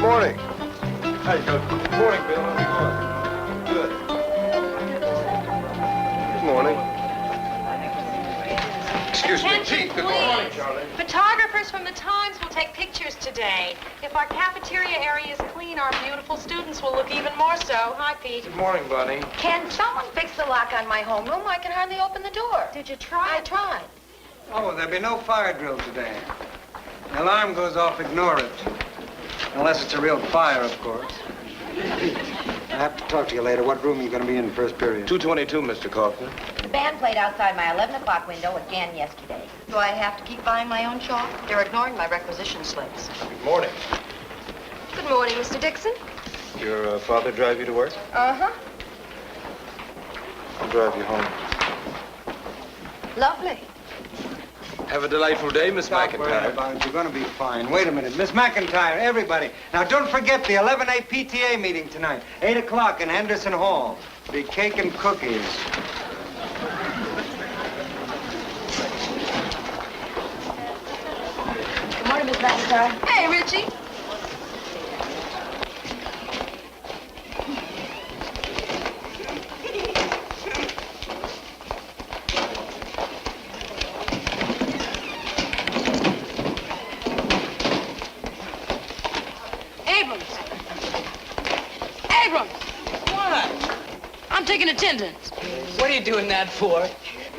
Morning. How you doing? Good morning, Bill. How's it going? Good. Good morning. Excuse me, Attention, Pete. Good please. morning, Charlie. Photographers from the Times will take pictures today. If our cafeteria area is clean, our beautiful students will look even more so. Hi, Pete. Good morning, Bunny. Can someone fix the lock on my homeroom? I can hardly open the door. Did you try? I tried. Oh, there'll be no fire drill today. The alarm goes off, ignore it. Unless it's a real fire, of course. I have to talk to you later. What room are you going to be in first period? 222, Mr. Kaufman. The band played outside my 11 o'clock window again yesterday. Do I have to keep buying my own chalk? They're ignoring my requisition slips. Good morning. Good morning, Mr. Dixon. Your father drive you to work? Uh-huh. I'll drive you home. Lovely. Have a delightful day, Miss Stop worrying McIntire. about it. You're going to be fine. Wait a minute. Miss McIntire, everybody. Now, don't forget the 11A PTA meeting tonight. 8 o'clock in Henderson Hall. Be cake and cookies. Good morning, Miss McIntire. Hey, Richie. I'm taking attendance. What are you doing that for?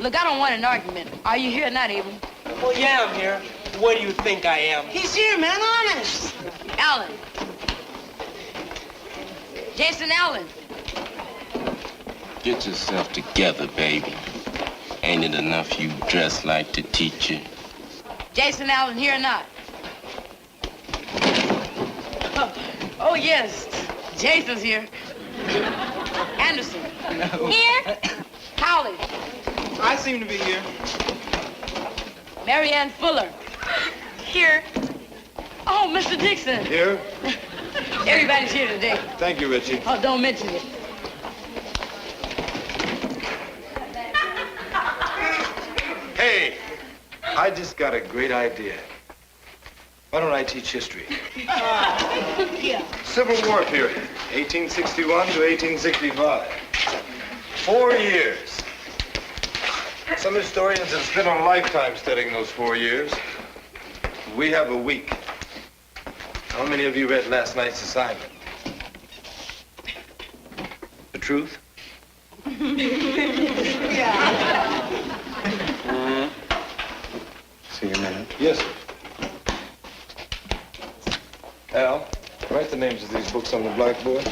Look, I don't want an argument. Are you here or not, Abram? Well, yeah, I'm here. What do you think I am? He's here, man, honest. Allen. Jason Allen. Get yourself together, baby. Ain't it enough you dress like the teacher? Jason Allen here or not? Oh, yes. Jason's here. Anderson. Here. Howley. I seem to be here. Mary Ann Fuller. Here. Oh, Mr. Dixon. Here? Everybody's here today. Thank you, Richie. Oh, don't mention it. Hey, I just got a great idea. Why don't I teach history? Civil War period, 1861 to 1865. 4 years. Some historians have spent a lifetime studying those 4 years. We have a week. How many of you read last night's assignment? The truth? See you in a minute. Yes, sir. Al, write the names of these books on the blackboard.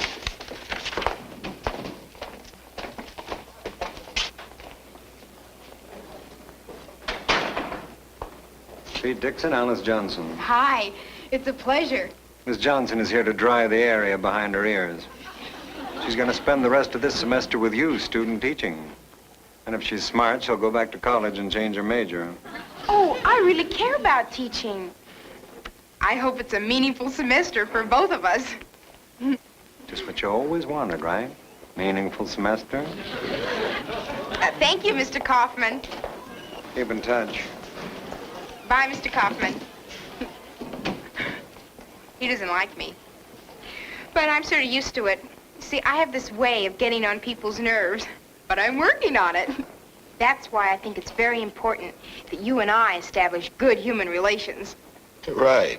Pete Dixon, Alice Johnson. Hi, it's a pleasure. Miss Johnson is here to dry the area behind her ears. She's going to spend the rest of this semester with you, student teaching. And if she's smart, she'll go back to college and change her major. Oh, I really care about teaching. I hope it's a meaningful semester for both of us. Just what you always wanted, right? Meaningful semester. Thank you, Mr. Kaufman. Keep in touch. Bye, Mr. Kaufman. He doesn't like me. But I'm sort of used to it. See, I have this way of getting on people's nerves, but I'm working on it. That's why I think it's very important that you and I establish good human relations. Right.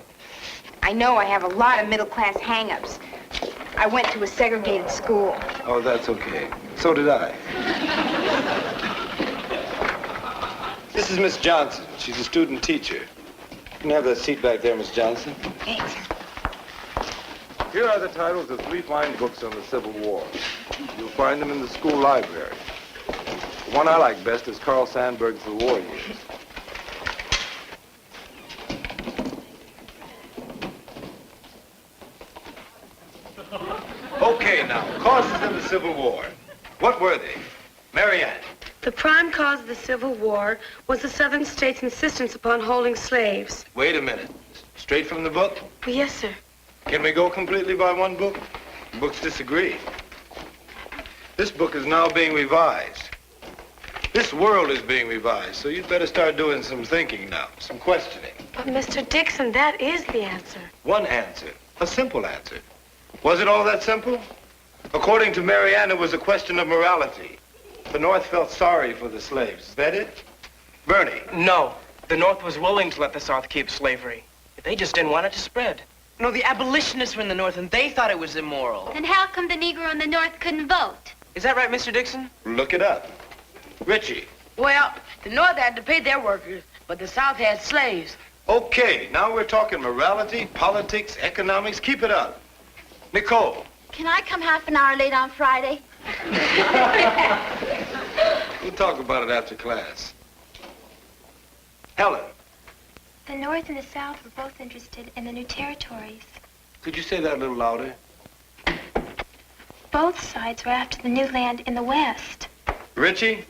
I know I have a lot of middle-class hang-ups. I went to a segregated school. Oh, that's okay. So did I. This is Miss Johnson. She's a student teacher. You can have that seat back there, Miss Johnson. Thanks. Here are the titles of 3 fine books on the Civil War. You'll find them in the school library. The one I like best is Carl Sandburg's The War Years. Okay, now, causes of the Civil War. What were they? Mary Ann. The prime cause of the Civil War was the Southern states' insistence upon holding slaves. Wait a minute. Straight from the book? Oh, yes, sir. Can we go completely by one book? Books disagree. This book is now being revised. This world is being revised, so you'd better start doing some thinking now, some questioning. But, Mr. Dixon, that is the answer. One answer. A simple answer. Was it all that simple? According to Marianne, it was a question of morality. The North felt sorry for the slaves. Is that it? Bernie. No. The North was willing to let the South keep slavery. They just didn't want it to spread. No, the abolitionists were in the North, and they thought it was immoral. Then how come the Negro in the North couldn't vote? Is that right, Mr. Dixon? Look it up. Richie. Well, the North had to pay their workers, but the South had slaves. Okay, now we're talking morality, politics, economics. Keep it up. Nicole. Can I come half an hour late on Friday? We'll talk about it after class. Helen. The North and the South were both interested in the new territories. Could you say that a little louder? Both sides were after the new land in the West. Richie?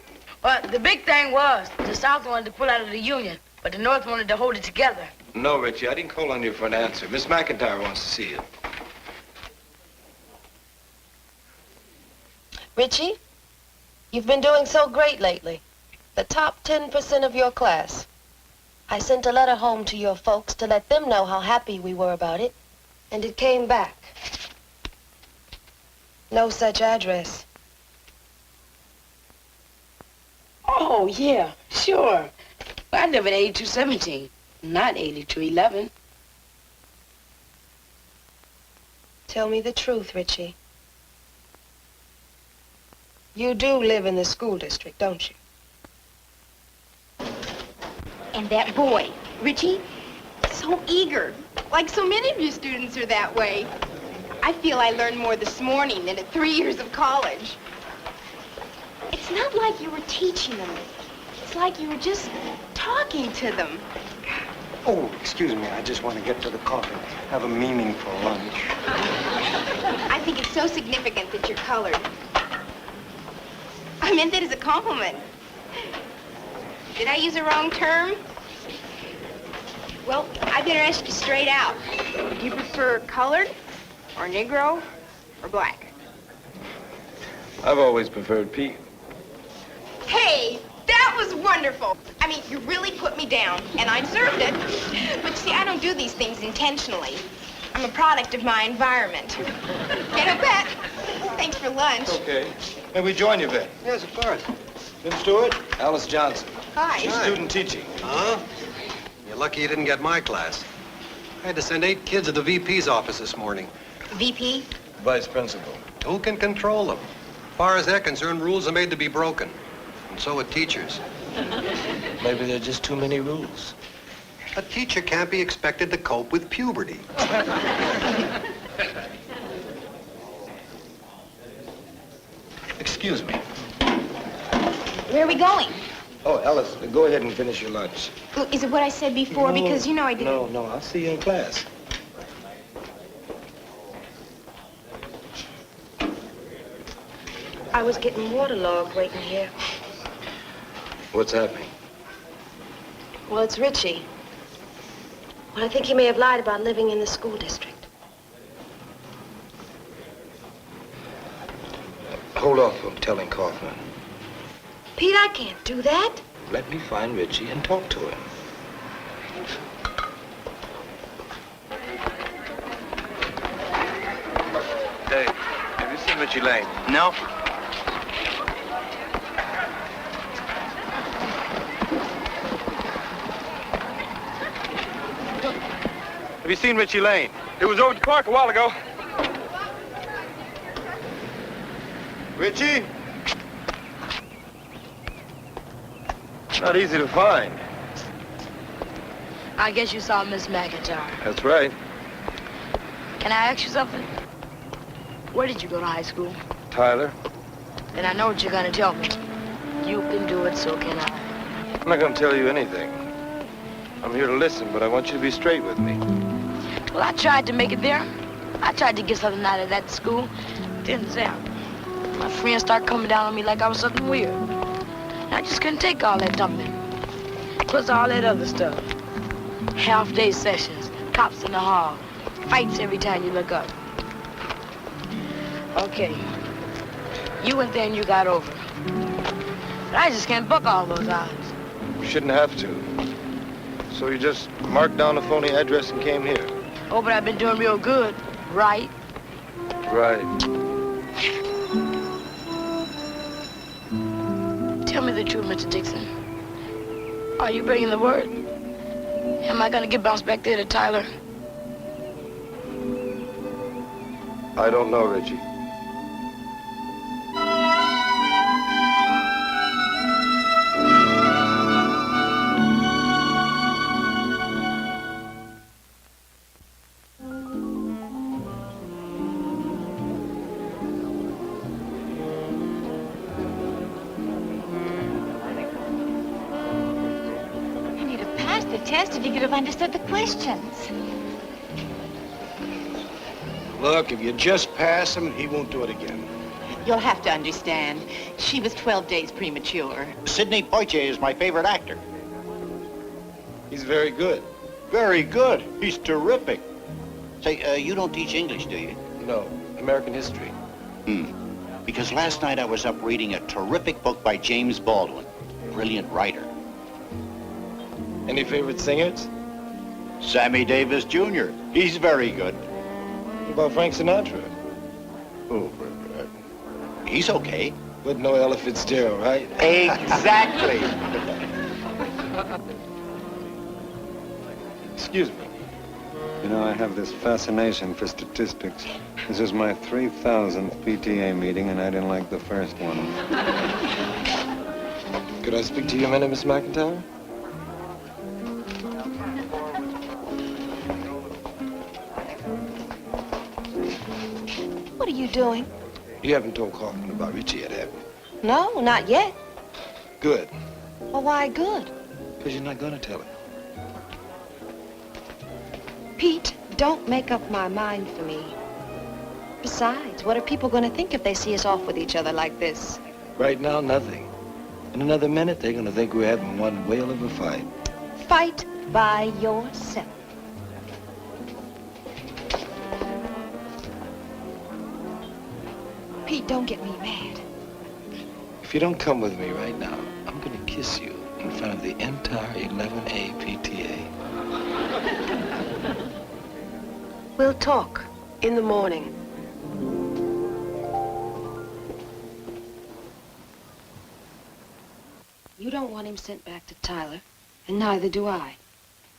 Well, the big thing was the South wanted to pull out of the Union, but the North wanted to hold it together. No, Richie, I didn't call on you for an answer. Miss McIntire wants to see you. Richie, you've been doing so great lately. The top 10% of your class. I sent a letter home to your folks to let them know how happy we were about it, and it came back. No such address. Oh, yeah, sure. I live at 8217, not 8211. Tell me the truth, Richie. You do live in the school district, don't you? And that boy, Richie, so eager. Like so many of your students are that way. I feel I learned more this morning than at 3 years of college. It's not like you were teaching them. It's like you were just talking to them. Oh, excuse me. I just want to get to the coffee. Have a meaningful lunch. I think it's so significant that you're colored. I meant that as a compliment. Did I use a wrong term? Well, I better ask you straight out. Do you prefer colored, or Negro, or black? I've always preferred Pete. Hey, that was wonderful. I mean, you really put me down, and I deserved it. But see, I don't do these things intentionally. I'm a product of my environment. Get a bet. Thanks for lunch. Okay. May we join you, Ben? Yes, of course. Jim Stewart? Alice Johnson. Hi. Student teaching. Huh? You're lucky you didn't get my class. I had to send 8 kids to the VP's office this morning. VP? Vice principal. Who can control them? As far as they're concerned, rules are made to be broken. And so are teachers. Maybe there are just too many rules. A teacher can't be expected to cope with puberty. Excuse me. Where are we going? Oh, Alice, go ahead and finish your lunch. Well, is it what I said before? No, because you know I didn't. No, I'll see you in class. I was getting waterlogged waiting here. What's happening? Well, it's Richie. Well, I think he may have lied about living in the school district. Hold off from telling Kaufman. Pete, I can't do that. Let me find Richie and talk to him. Hey, have you seen Richie Lane? No. Have you seen Richie Lane? It was over at the park a while ago. Richie? Not easy to find. I guess you saw Miss McIntire. That's right. Can I ask you something? Where did you go to high school? Tyler? Then I know what you're gonna tell me. You can do it, so can I. I'm not going to tell you anything. I'm here to listen, but I want you to be straight with me. Well, I tried to make it there. I tried to get something out of that school. Didn't sound. My friends started coming down on me like I was something weird. I just couldn't take all that dumping. Plus all that other stuff. Half-day sessions, cops in the hall, fights every time you look up. Okay. You went there and you got over. But I just can't buck all those odds. You shouldn't have to. So you just marked down a phony address and came here. Oh, but I've been doing real good, right? Right. Tell me the truth, Mr. Dixon. Are you bringing the word? Am I gonna get bounced back there to Tyler? I don't know, Richie. Test if you could have understood the questions. Look, if you just pass him, he won't do it again. You'll have to understand. She was 12 days premature. Sidney Poitier is my favorite actor. He's very good. Very good. He's terrific. Say, you don't teach English, do you? No, American history. Because last night I was up reading a terrific book by James Baldwin. Brilliant writer. Any favorite singers? Sammy Davis Jr. He's very good. What about Frank Sinatra? Oh, he's okay. But no Ella Fitzgerald, right? Exactly. Excuse me. You know, I have this fascination for statistics. This is my 3,000th PTA meeting, and I didn't like the first one. Could I speak to you a minute, Miss McIntire? What are you doing? You haven't told Kaufman about Richie yet, have you? No, not yet. Good. Well, why good? Because you're not going to tell him. Pete, don't make up my mind for me. Besides, what are people going to think if they see us off with each other like this? Right now, nothing. In another minute, they're going to think we're having one whale of a fight. Fight by yourself. Pete, don't get me mad. If you don't come with me right now, I'm going to kiss you in front of the entire 11A PTA. We'll talk in the morning. You don't want him sent back to Tyler, and neither do I.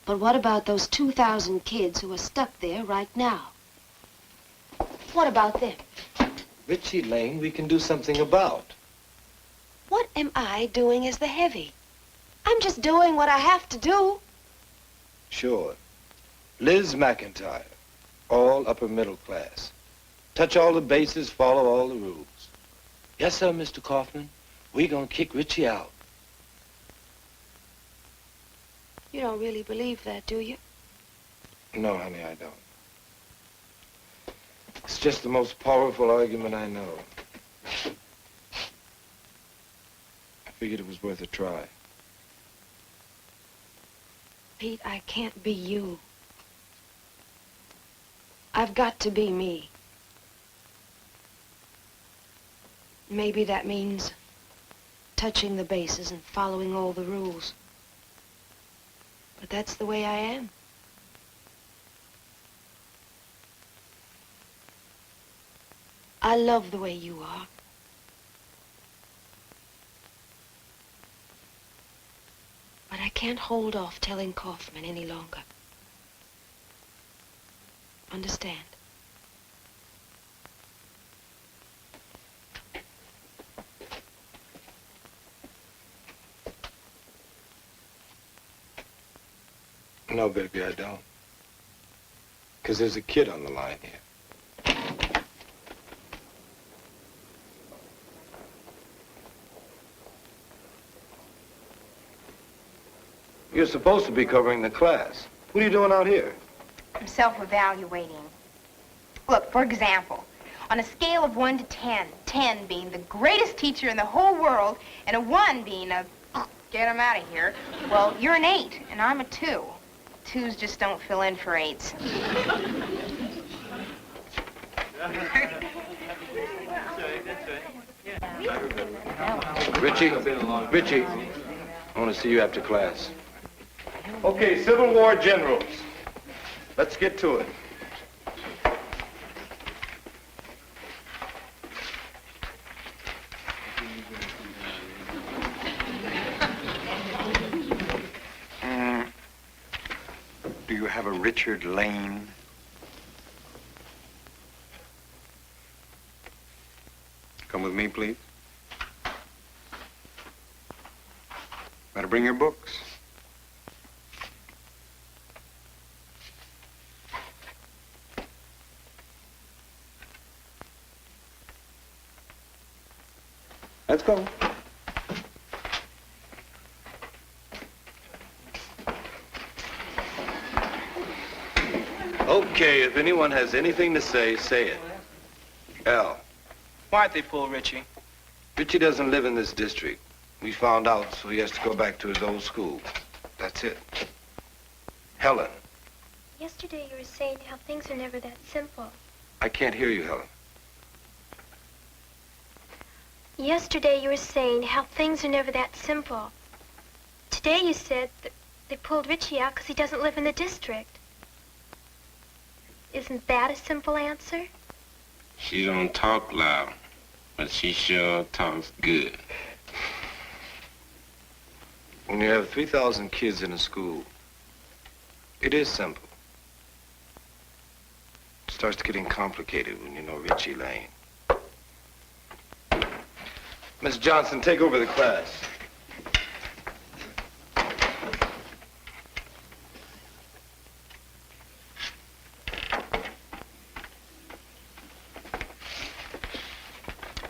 But what about those 2,000 kids who are stuck there right now? What about them? Richie Lane, we can do something about. What am I doing as the heavy? I'm just doing what I have to do. Sure. Liz McIntire, all upper middle class. Touch all the bases, follow all the rules. Yes, sir, Mr. Kaufman. We're gonna kick Richie out. You don't really believe that, do you? No, honey, I don't. It's just the most powerful argument I know. I figured it was worth a try. Pete, I can't be you. I've got to be me. Maybe that means touching the bases and following all the rules. But that's the way I am. I love the way you are. But I can't hold off telling Kaufman any longer. Understand? No, baby, I don't. Because there's a kid on the line here. You're supposed to be covering the class. What are you doing out here? I'm self-evaluating. Look, for example, on a scale of 1 to 10, 10 being the greatest teacher in the whole world, and a 1 being a get him out of here, well, you're an 8, and I'm a 2. 2s just don't fill in for 8s. Richie, I want to see you after class. Okay, Civil War generals. Let's get to it. Do you have a Richard Lane? Come with me, please. Better bring your books. Let's go. Okay, if anyone has anything to say, say it. Al. Why'd they pull Richie? Richie doesn't live in this district. We found out, so he has to go back to his old school. That's it. Helen. Yesterday you were saying how things are never that simple. I can't hear you, Helen. Yesterday you were saying how things are never that simple. Today you said that they pulled Richie out because he doesn't live in the district. Isn't that a simple answer? She don't talk loud, but she sure talks good. When you have 3,000 kids in a school, it is simple. It starts getting complicated when you know Richie Lane. Miss Johnson, take over the class.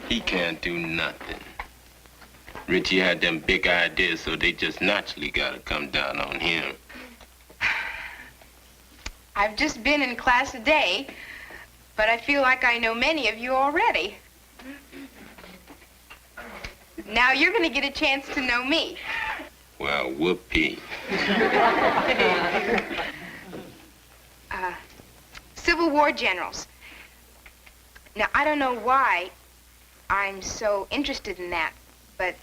He can't do nothing. Richie had them big ideas, so they just naturally gotta come down on him. I've just been in class a day, but I feel like I know many of you already. Now you're going to get a chance to know me. Well, whoopee. Civil War generals. Now, I don't know why I'm so interested in that, but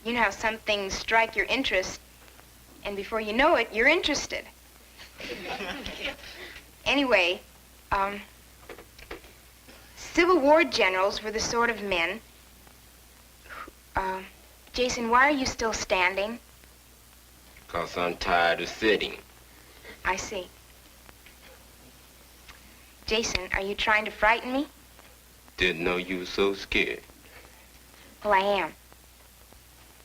you know how some things strike your interest, and before you know it, you're interested. Anyway, Civil War generals were the sort of men who, Jason, why are you still standing? 'Cause I'm tired of sitting. I see. Jason, are you trying to frighten me? Didn't know you were so scared. Well, I am.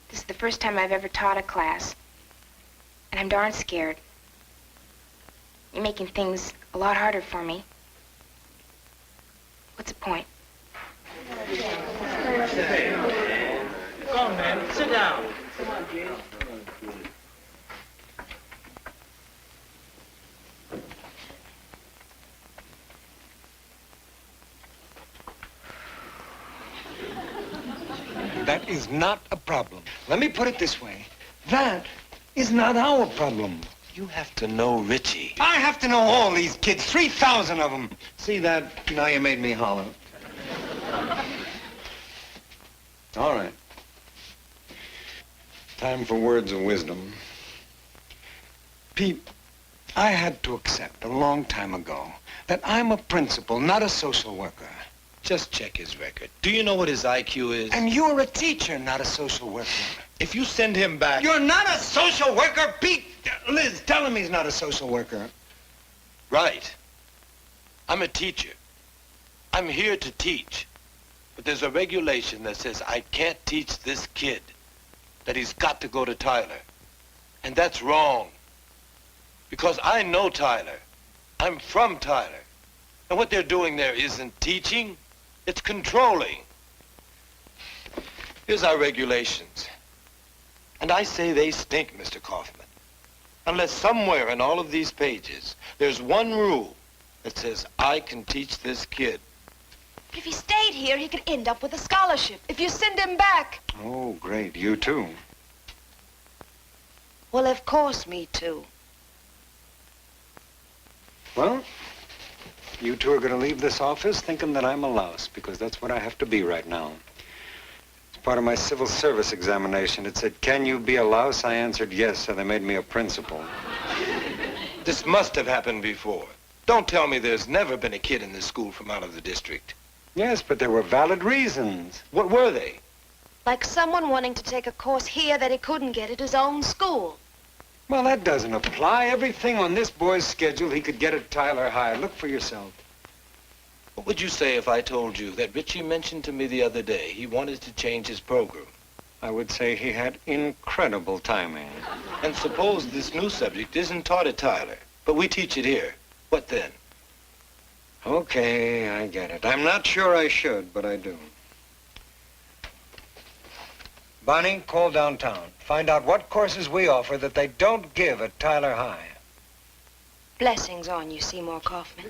This is the first time I've ever taught a class, and I'm darn scared. You're making things a lot harder for me. What's the point? Go on, man. Sit down. Come on, Jason. That is not a problem. Let me put it this way. That is not our problem. You have to know Richie. I have to know all these kids, 3,000 of them. See that? Now you made me holler. All right. Time for words of wisdom. Pete, I had to accept a long time ago that I'm a principal, not a social worker. Just check his record. Do you know what his IQ is? And you're a teacher, not a social worker. If you send him back... You're not a social worker, Pete! Liz, tell him he's not a social worker. Right. I'm a teacher. I'm here to teach. But there's a regulation that says I can't teach this kid, that he's got to go to Tyler. And that's wrong. Because I know Tyler. I'm from Tyler. And what they're doing there isn't teaching, it's controlling. Here's our regulations. And I say they stink, Mr. Kaufman. Unless somewhere in all of these pages, there's one rule that says I can teach this kid. But if he stayed here, he could end up with a scholarship. If you send him back... Oh, great. You too. Well, of course, me too. Well, you two are going to leave this office thinking that I'm a louse, because that's what I have to be right now. As part of my civil service examination, it said, can you be a louse? I answered yes, so they made me a principal. This must have happened before. Don't tell me there's never been a kid in this school from out of the district. Yes, but there were valid reasons. What were they? Like someone wanting to take a course here that he couldn't get at his own school. Well, that doesn't apply. Everything on this boy's schedule he could get at Tyler High. Look for yourself. What would you say if I told you that Richie mentioned to me the other day he wanted to change his program? I would say he had incredible timing. And suppose this new subject isn't taught at Tyler, but we teach it here. What then? Okay, I get it. I'm not sure I should, but I do. Bonnie, call downtown. Find out what courses we offer that they don't give at Tyler High. Blessings on you, Seymour Kaufman.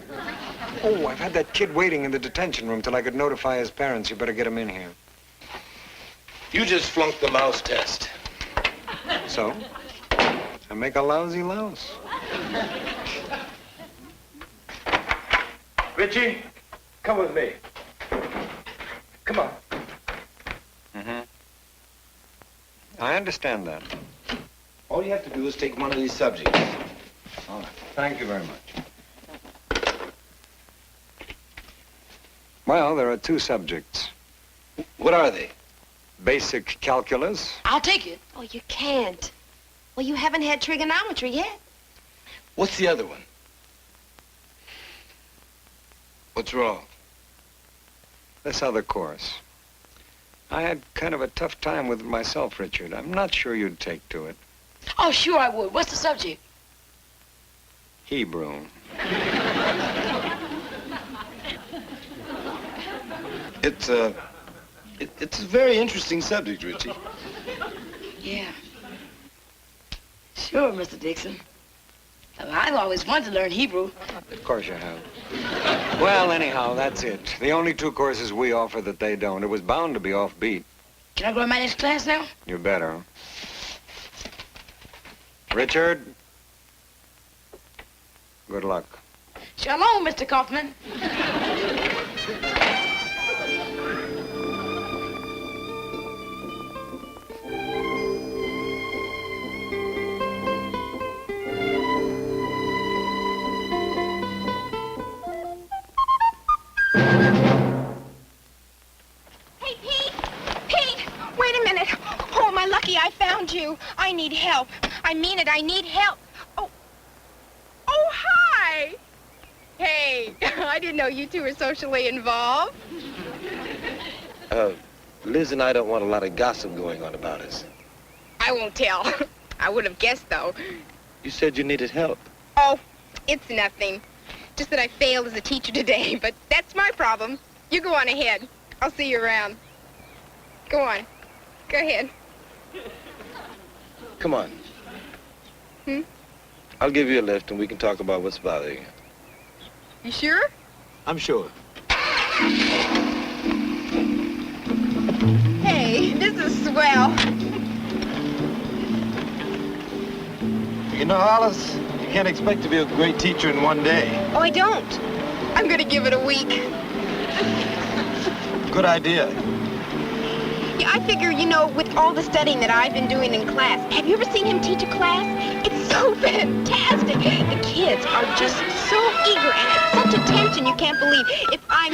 Oh, I've had that kid waiting in the detention room till I could notify his parents. You better get him in here. You just flunked the mouse test. So? I make a lousy louse. Richie, come with me. Come on. Mm-hmm. I understand that. All you have to do is take one of these subjects. All right. Thank you very much. Well, there are two subjects. What are they? Basic calculus. I'll take it. Oh, you can't. Well, you haven't had trigonometry yet. What's the other one? What's wrong? This other course. I had kind of a tough time with it myself, Richard. I'm not sure you'd take to it. Oh, sure I would. What's the subject? Hebrew. It's a very interesting subject, Richie. Yeah. Sure, Mr. Dixon. I've always wanted to learn Hebrew. Of course you have. Well, anyhow, that's it. The only two courses we offer that they don't. It was bound to be offbeat. Can I go to my next class now? You better. Richard? Good luck. Shalom, Mr. Kaufman. Hey, Pete! Pete! Wait a minute. Oh, my lucky, I found you. I need help. I mean it, I need help. Oh, hi! Hey, I didn't know you two were socially involved. Liz and I don't want a lot of gossip going on about us. I won't tell. I would have guessed, though. You said you needed help. Oh, it's nothing. Just that I failed as a teacher today, but that's my problem. You go on ahead. I'll see you around. Go on. Go ahead. Come on. Hmm? I'll give you a lift and we can talk about what's bothering you. You sure? I'm sure. Hey, this is swell. You know, Alice, you can't expect to be a great teacher in one day. Oh, I don't. I'm gonna give it a week. Good idea. Yeah, I figure, you know, with all the studying that I've been doing in class, have you ever seen him teach a class? It's so fantastic. The kids are just so eager and at such attention you can't believe. If I'm